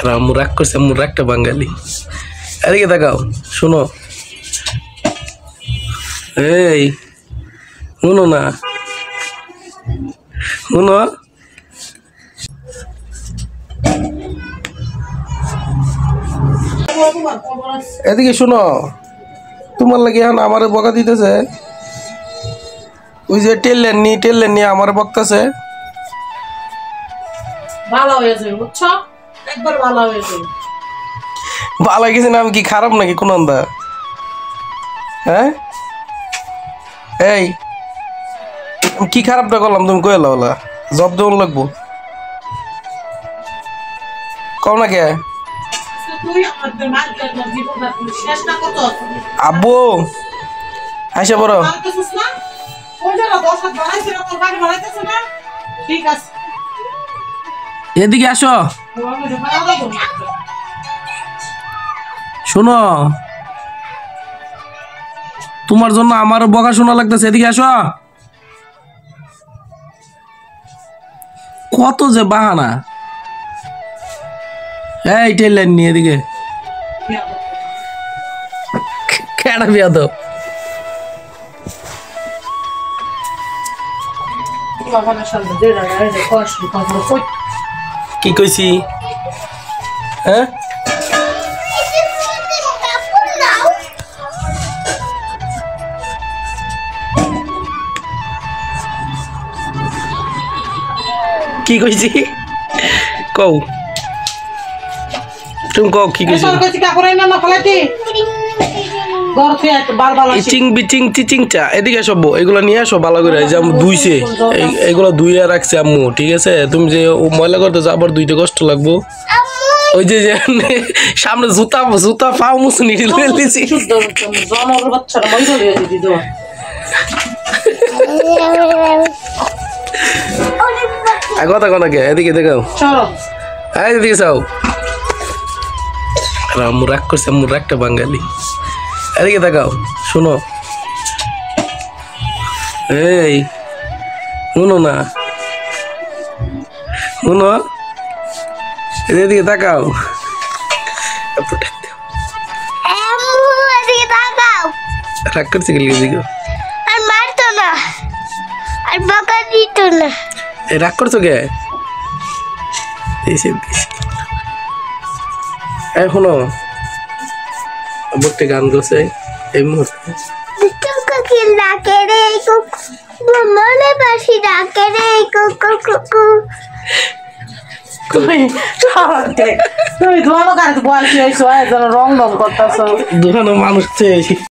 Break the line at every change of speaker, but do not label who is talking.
আম্মু রাগ করছে, আম্মু রাগটা বাঙালি। এদিকে তাকাও, শোনো। এই শুনো না, শুনো। এদিকে শুনো, তোমার লাগে এখন আমারে বকা দিতেছে। ওই যে টেললেন নিয়ে আমারে বকতেছে।
ভালো হয়েছে বুঝছো, একবার ভালো হয়েছে।
ভালো গেছে না, আমি কি খারাপ নাকি কোন আন্দা? হ্যাঁ এই কি খারাপটা করলাম তুমি কয়ে লাওলা? জব দেওয়ান লাগবো কও না কে? আব্বু আইসা বড় এদিকে আসো, শোনো। তোমার জন্য আমার বকা শোনা লাগতেছে। এদিকে আসো। কত যে বাহানা। এই টেললেন নিয়ে এদিকে কেন বিয়া তো কি কইছি? হ্যাঁ কি কইছি কও, তুমি কও কি কইছি? ইচিং বিচিং চিচিং চা এদিকে সব এগুলো নিয়ে আসো ভালো করে। যে ধুইছে এগুলো ধুইয়া রাখছে আম্মু, ঠিক আছে? তুমি যে ময়লা করতে আবার ধুইতে কষ্ট লাগবো। ওই যে সামনে জুতা পাও মুছনি দিছি। কথা কোন কে? এদিকে দেখাও, এদিকে চাও। আম্মু রাগ করছে, আম্মু রাগটা বাঙালি। এদিকে দেখাও, শোনো। এই শুনো না, শুনো। এদিকে তাকাও, রাগ করছে গেলে এদিকে রাগ করছো কে? এখনো বলতে গান করছে এই মুহূর্তে।
তুমি ধোয়ানো কাজ বয়স রং রং করতেছ,
দুখানো মানুষ